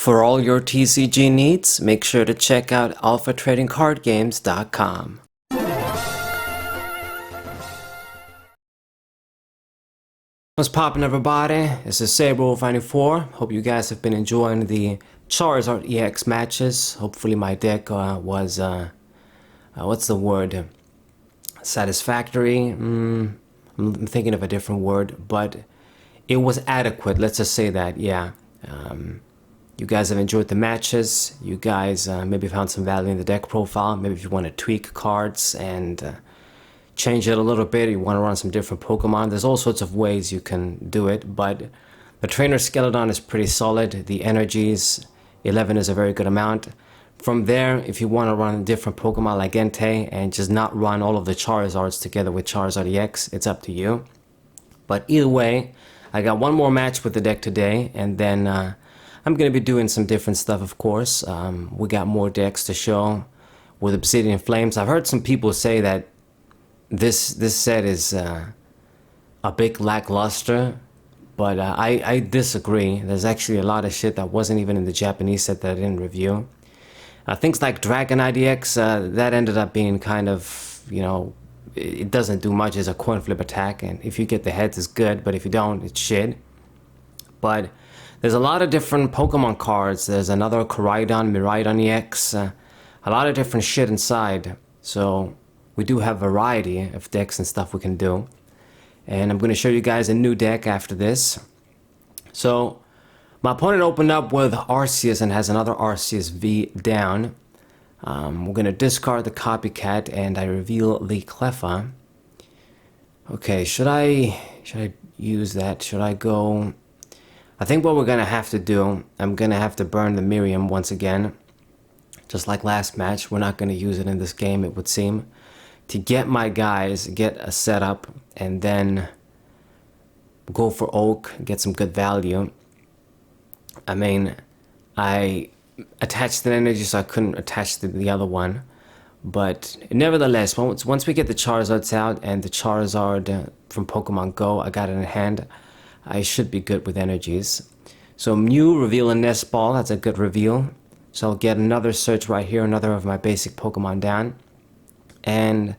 For all your TCG needs, make sure to check out alphatradingcardgames.com. What's poppin', everybody? This is Saber94. Hope you guys have been enjoying the Charizard EX matches. Hopefully my deck was, what's the word? Satisfactory? I'm thinking of a different word, but it was adequate, let's just say that, yeah. You guys have enjoyed the matches. You guys maybe found some value in the deck profile. Maybe if you want to tweak cards and change it a little bit, you want to run some different Pokemon, there's all sorts of ways you can do it, but the trainer skeleton is pretty solid. The energies, 11 is a very good amount. From there, if you want to run a different Pokemon like Entei and just not run all of the Charizards together with Charizard EX, it's up to you. But either way, I got one more match with the deck today, and then I'm going to be doing some different stuff, of course. We got more decks to show with Obsidian Flames. I've heard some people say that this set is a bit lackluster, but I disagree. There's actually a lot of shit that wasn't even in the Japanese set that I didn't review. Things like Dragon IDX, that ended up being kind of, you know, it doesn't do much as a coin flip attack, and if you get the heads it's good, but if you don't, it's shit. But there's a lot of different Pokemon cards. There's another Miraidon EX, a lot of different shit inside. So we do have variety of decks and stuff we can do. And I'm going to show you guys a new deck after this. So my opponent opened up with Arceus and has another Arceus V down. We're going to discard the Copycat and I reveal the Cleffa. Okay, should I use that? Should I go? I think what we're going to have to do, I'm going to have to burn the Miriam once again. Just like last match, we're not going to use it in this game, it would seem. To get my guys, get a setup, and then go for Oak, get some good value. I mean, I attached an energy so I couldn't attach the other one. But nevertheless, once we get the Charizards out and the Charizard from Pokemon Go, I got it in hand, I should be good with energies. So Mew, reveal a Nest Ball, that's a good reveal. So I'll get another search right here, another of my basic Pokemon down. And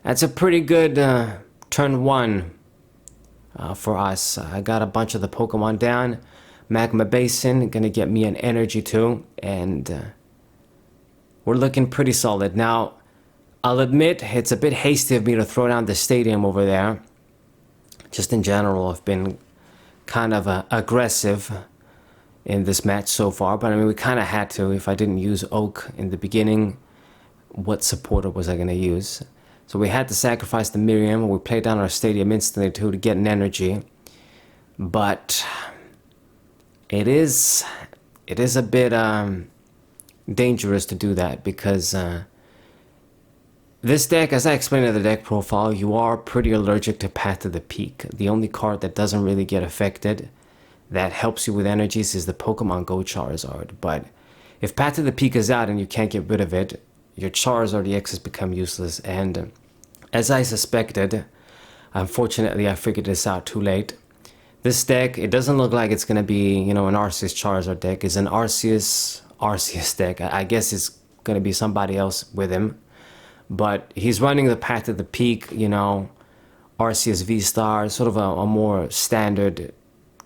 that's a pretty good turn one for us. I got a bunch of the Pokemon down. Magma Basin, gonna get me an energy too. And we're looking pretty solid. Now, I'll admit, it's a bit hasty of me to throw down the stadium over there. Just in general, I've been kind of aggressive in this match so far, but I mean, we kind of had to. If I didn't use Oak in the beginning, what supporter was I going to use? So we had to sacrifice the Miriam. We played down our stadium instantly too to get an energy, but it is a bit dangerous to do that because this deck, as I explained in the deck profile, you are pretty allergic to Path to the Peak. The only card that doesn't really get affected that helps you with energies is the Pokemon Go Charizard. But if Path to the Peak is out and you can't get rid of it, your Charizard EX has become useless. And as I suspected, unfortunately I figured this out too late. This deck, it doesn't look like it's going to be, you know, an Arceus Charizard deck. It's an Arceus deck. I guess it's going to be somebody else with him. But he's running the Path to the Peak, you know, Arceus VSTAR, sort of a more standard,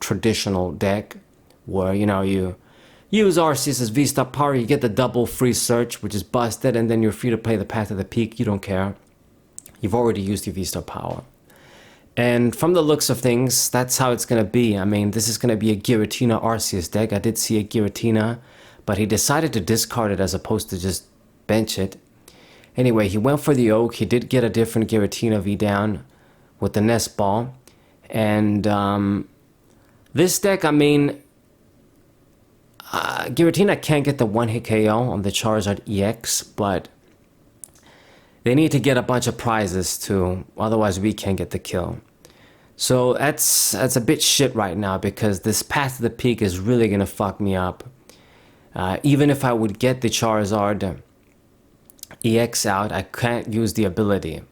traditional deck where, you know, you use Arceus VSTAR power, you get the double free search, which is busted, and then you're free to play the Path to the Peak. You don't care. You've already used your VSTAR power. And from the looks of things, that's how it's going to be. I mean, this is going to be a Giratina Arceus deck. I did see a Giratina, but he decided to discard it as opposed to just bench it. Anyway, he went for the Oak. He did get a different Giratina V down with the Nest Ball. And this deck, I mean, Giratina can't get the one-hit KO on the Charizard EX, but they need to get a bunch of prizes too, otherwise we can't get the kill. So that's a bit shit right now because this Path to the Peak is really gonna fuck me up. Even if I would get the Charizard EX out, I can't use the ability.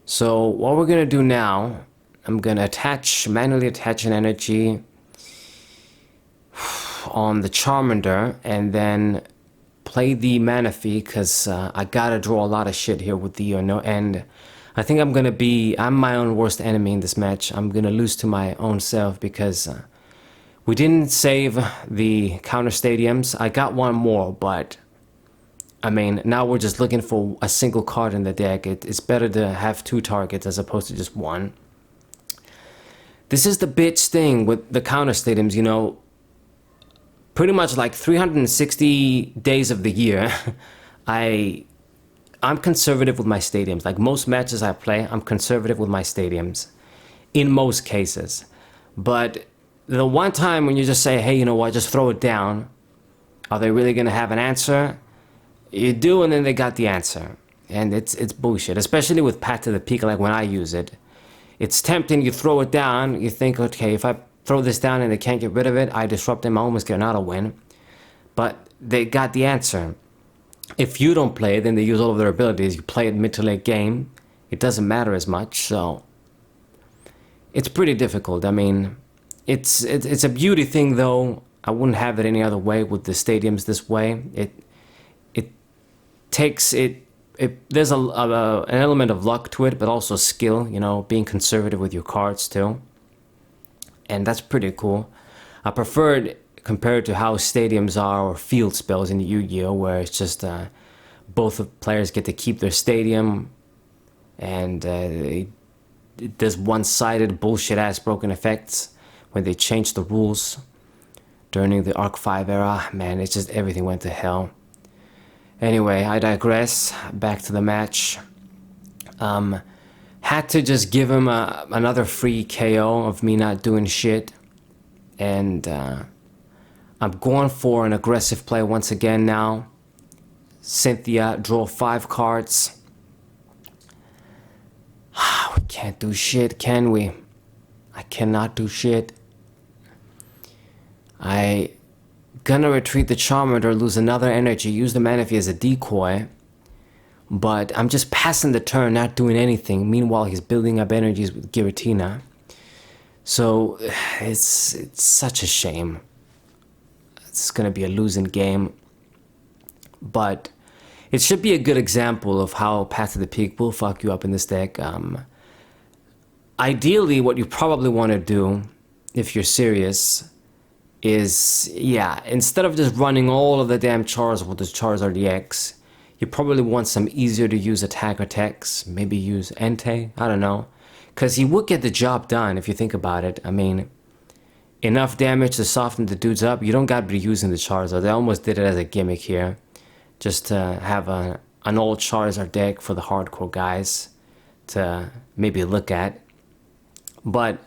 So what we're gonna do now, I'm gonna manually attach an energy. on the Charmander and then play the Manaphy because I gotta draw a lot of shit here with the no, and I think I'm my own worst enemy in this match. I'm gonna lose to my own self because we didn't save the counter stadiums. I got one more, but I mean, now we're just looking for a single card in the deck. It's better to have 2 targets as opposed to just 1. This is the bitch thing with the counter stadiums, you know. Pretty much like 360 days of the year, I'm conservative with my stadiums. Like most matches I play, I'm conservative with my stadiums. In most cases. But the one time when you just say, hey, you know what, just throw it down. Are they really going to have an answer? You do, and then they got the answer. And it's bullshit. Especially with Path to the Peak, like when I use it. It's tempting, you throw it down, you think, okay, if I throw this down and they can't get rid of it, I disrupt them, I almost get an auto win. But they got the answer. If you don't play it, then they use all of their abilities. You play it mid to late game, it doesn't matter as much, so it's pretty difficult. I mean, it's a beauty thing though. I wouldn't have it any other way with the stadiums this way. It takes it. There's an element of luck to it, but also skill, you know, being conservative with your cards too. And that's pretty cool. I prefer it compared to how stadiums are or field spells in Yu-Gi-Oh! Where it's just both players get to keep their stadium and there's one-sided bullshit-ass broken effects when they changed the rules during the Arc 5 era. Man, it's just everything went to hell. Anyway, I digress. Back to the match. Had to just give him another free KO of me not doing shit. And I'm going for an aggressive play once again now. Cynthia, draw 5 cards. We can't do shit, can we? I cannot do shit. I gonna retreat the Charmander, lose another energy, use the Manaphy as a decoy. But I'm just passing the turn, not doing anything. Meanwhile, he's building up energies with Giratina. So it's such a shame. It's gonna be a losing game. But it should be a good example of how Path to the Peak will fuck you up in this deck. Ideally, what you probably want to do, if you're serious, is, yeah, instead of just running all of the damn Charizard with this Charizard EX, you probably want some easier to use attacker techs, maybe use Entei, I don't know. Because he would get the job done if you think about it. I mean, enough damage to soften the dudes up, you don't gotta be using the Charizard. They almost did it as a gimmick here. Just to have an old Charizard deck for the hardcore guys to maybe look at. But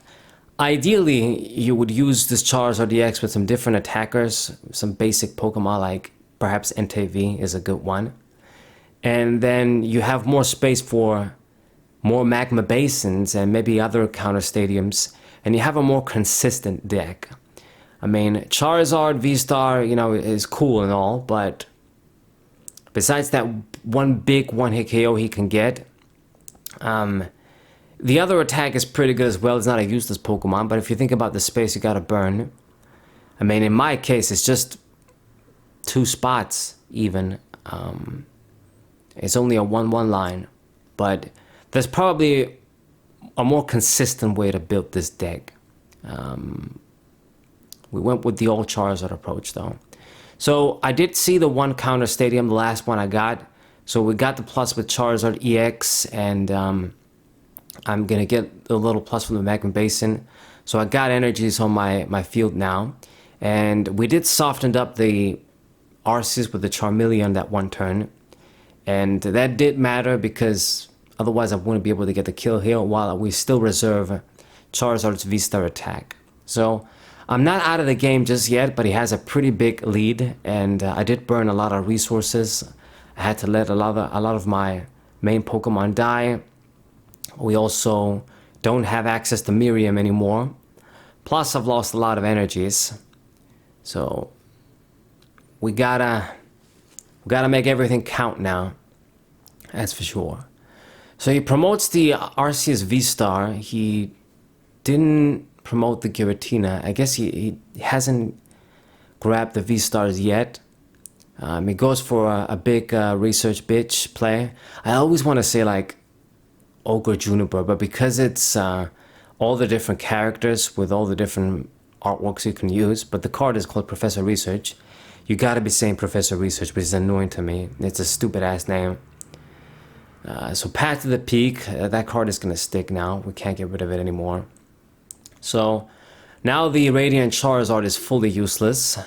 ideally, you would use this Charizard EX with some different attackers, some basic Pokemon like perhaps Entei V is a good one. And then you have more space for more Magma Basins and maybe other counter stadiums, and you have a more consistent deck. I mean, Charizard VSTAR, you know, is cool and all, but besides that one big one-hit KO he can get, the other attack is pretty good as well. It's not a useless Pokemon, but if you think about the space you gotta burn, I mean, in my case, it's just 2 spots even. It's only a 1-1 line, but there's probably a more consistent way to build this deck. We went with the old Charizard approach though. So I did see the one counter stadium, the last one I got. So we got the plus with Charizard EX, and I'm gonna get a little plus from the Magma Basin. So I got energies on my field now. And we did soften up the Arceus with the Charmeleon that one turn. And that did matter because otherwise I wouldn't be able to get the kill here while we still reserve Charizard's VSTAR attack. So I'm not out of the game just yet, but he has a pretty big lead, and I did burn a lot of resources. I had to let a lot of my main Pokemon die. We also don't have access to Miriam anymore. Plus I've lost a lot of energies. So we gotta make everything count now. That's for sure. So he promotes the Arceus VSTAR. He didn't promote the Giratina. I guess he hasn't grab the V-Stars yet. It goes for a big research bitch play. I always want to say like Ogre Juniper, but because it's all the different characters with all the different artworks you can use, but the card is called Professor Research, you gotta be saying Professor Research, which is annoying to me. It's a stupid ass name. So Path to the Peak, that card is gonna stick now. We can't get rid of it anymore. So now the Radiant Charizard is fully useless.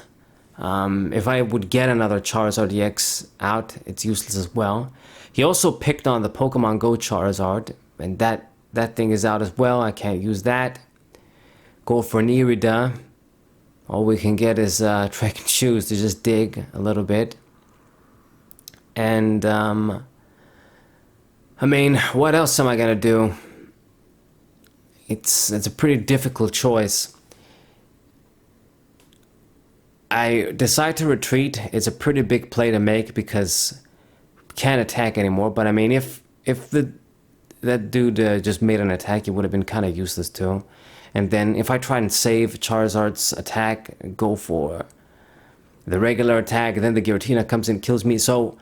If I would get another Charizard EX out, it's useless as well. He also picked on the Pokemon Go Charizard, and that thing is out as well. I can't use that. Go for an Irida. All we can get is Trek and Shoes to just dig a little bit. And I mean, what else am I gonna do? It's a pretty difficult choice. I decide to retreat. It's a pretty big play to make because can't attack anymore. But I mean, if that dude just made an attack, it would have been kind of useless too. And then if I try and save Charizard's attack, go for the regular attack, then the Giratina comes in, kills me. So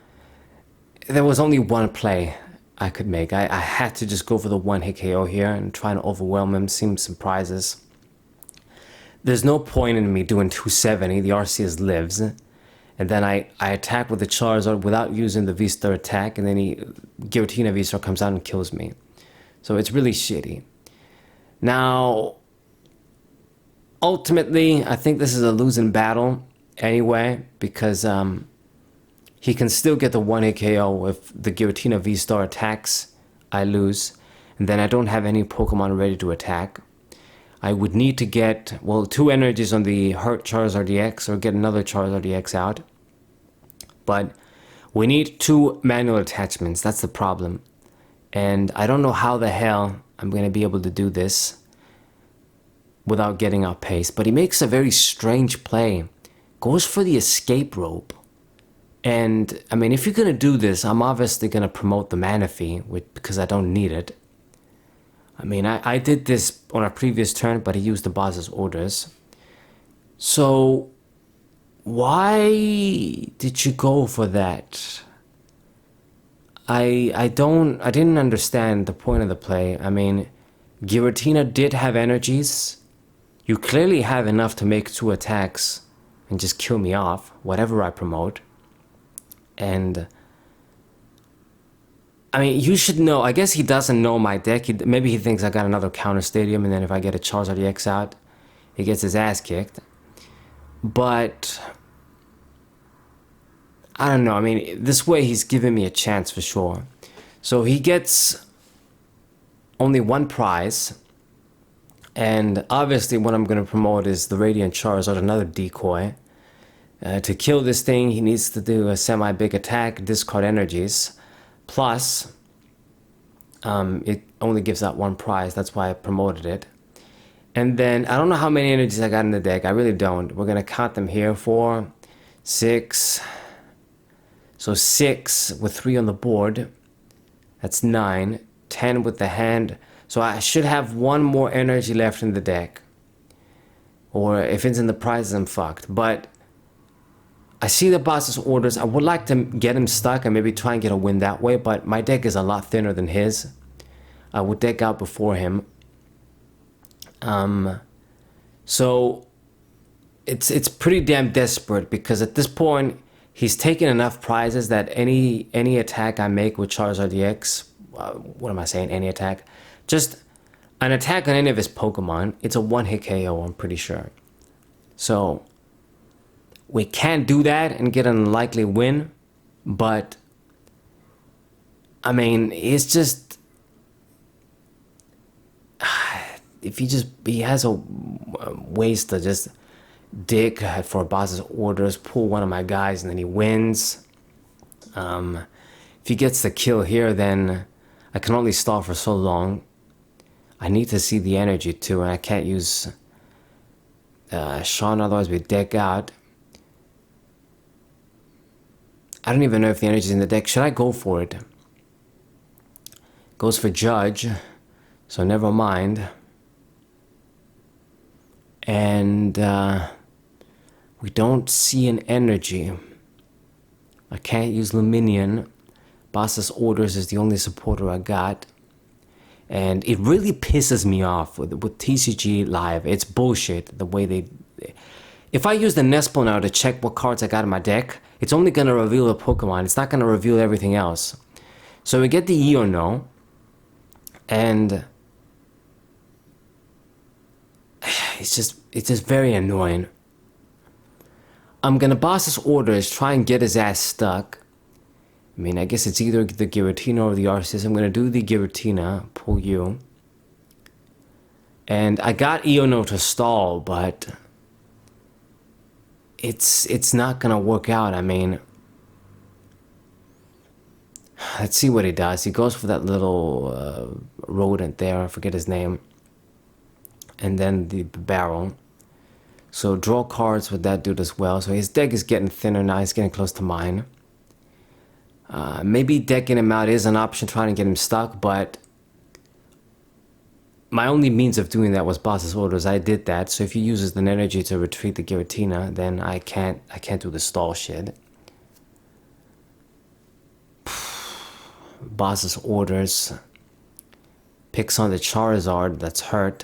there was only one play I could make. I had to just go for the one hit KO here and try and overwhelm him, see some prizes. There's no point in me doing 270, the Arceus lives. And then I attack with the Charizard without using the V-Star attack, and then Giratina V-Star comes out and kills me. So it's really shitty. Now, ultimately, I think this is a losing battle anyway, because he can still get the one hit KO if the Giratina V-Star attacks, I lose. And then I don't have any Pokemon ready to attack. I would need to get, well, 2 energies on the Hurt Charizard EX or get another Charizard EX out. But we need 2 manual attachments, that's the problem. And I don't know how the hell I'm going to be able to do this without getting outpaced. But he makes a very strange play. Goes for the escape rope. And, I mean, if you're going to do this, I'm obviously going to promote the Manaphy because I don't need it. I mean, I did this on a previous turn, but he used the boss's orders. So, why did you go for that? I didn't understand the point of the play. I mean, Giratina did have energies. You clearly have enough to make 2 attacks and just kill me off, whatever I promote. And I mean, you should know. I guess he doesn't know my deck. Maybe he thinks I got another counter stadium, and then if I get a Charizard EX out, he gets his ass kicked. But I don't know. I mean, this way he's giving me a chance for sure. So he gets only 1 prize. And obviously what I'm going to promote is the Radiant Charizard, another decoy. To kill this thing, he needs to do a semi-big attack, discard energies. Plus, it only gives out 1 prize. That's why I promoted it. And then, I don't know how many energies I got in the deck. I really don't. We're going to count them here. 4, 6. So 6 with 3 on the board. That's 9. 10 with the hand. So I should have 1 more energy left in the deck. Or if it's in the prizes, I'm fucked. But I see the boss's orders. I would like to get him stuck and maybe try and get a win that way, but my deck is a lot thinner than his. I would deck out before him. So it's pretty damn desperate because at this point he's taken enough prizes that any attack I make with Charizard EX, what am I saying? Any attack, just an attack on any of his Pokemon. It's a 1-hit KO. I'm pretty sure. So we can't do that and get an unlikely win, but I mean, it's just, if he has a ways to just dig for a boss's orders, pull one of my guys, and then he wins. If he gets the kill here, then I can only stall for so long. I need to see the energy too, and I can't use Sean, otherwise we deck out. I don't even know if the energy is in the deck. Should I go for it? Goes for Judge, so never mind. And we We don't see an energy. I can't use Luminion. Boss's Orders is the only supporter I got. And it really pisses me off with TCG Live. It's bullshit the way they... If I use the Nespo now to check what cards I got in my deck, it's only going to reveal a Pokemon. It's not going to reveal everything else. So we get the E or no. And... It's just very annoying. I'm going to Boss's Orders, try and get his ass stuck. I mean, I guess it's either the Giratina or the Arceus. I'm going to do the Giratina, pull you. And I got Iono to stall, but it's not going to work out. I mean, let's see what he does. He goes for that little rodent there. I forget his name. And then the barrel. So draw cards with that dude as well. So his deck is getting thinner now. He's getting close to mine. Maybe decking him out is an option, trying to get him stuck, but my only means of doing that was Boss's Orders. I did that, so if he uses an energy to retreat the Giratina, then I can't do the stall shit. Boss's Orders picks on the Charizard that's hurt.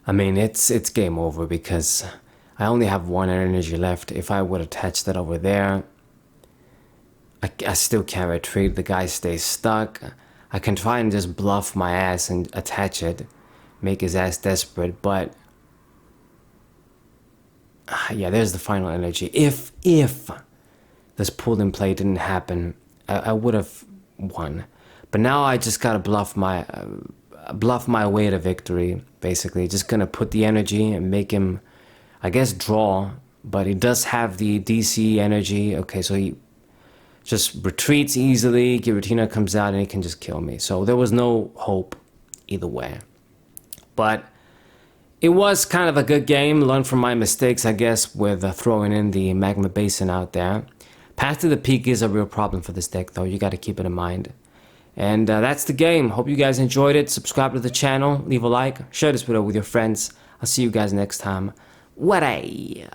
I mean, it's game over because I only have one energy left. If I would attach that over there, I still can't retreat. The guy stays stuck. I can try and just bluff my ass and attach it, make his ass desperate, but yeah, there's the final energy. If this pull and play didn't happen, I would have won. But now I just gotta bluff my way to victory. Basically, just gonna put the energy and make him, I guess, draw. But he does have the DC energy. Okay, so he just retreats easily, Giratina comes out and he can just kill me. So there was no hope either way. But it was kind of a good game. Learned from my mistakes, I guess, with throwing in the Magma Basin out there. Path to the Peak is a real problem for this deck, though. You got to keep it in mind. And that's the game. Hope you guys enjoyed it. Subscribe to the channel, leave a like, share this video with your friends. I'll see you guys next time. What a...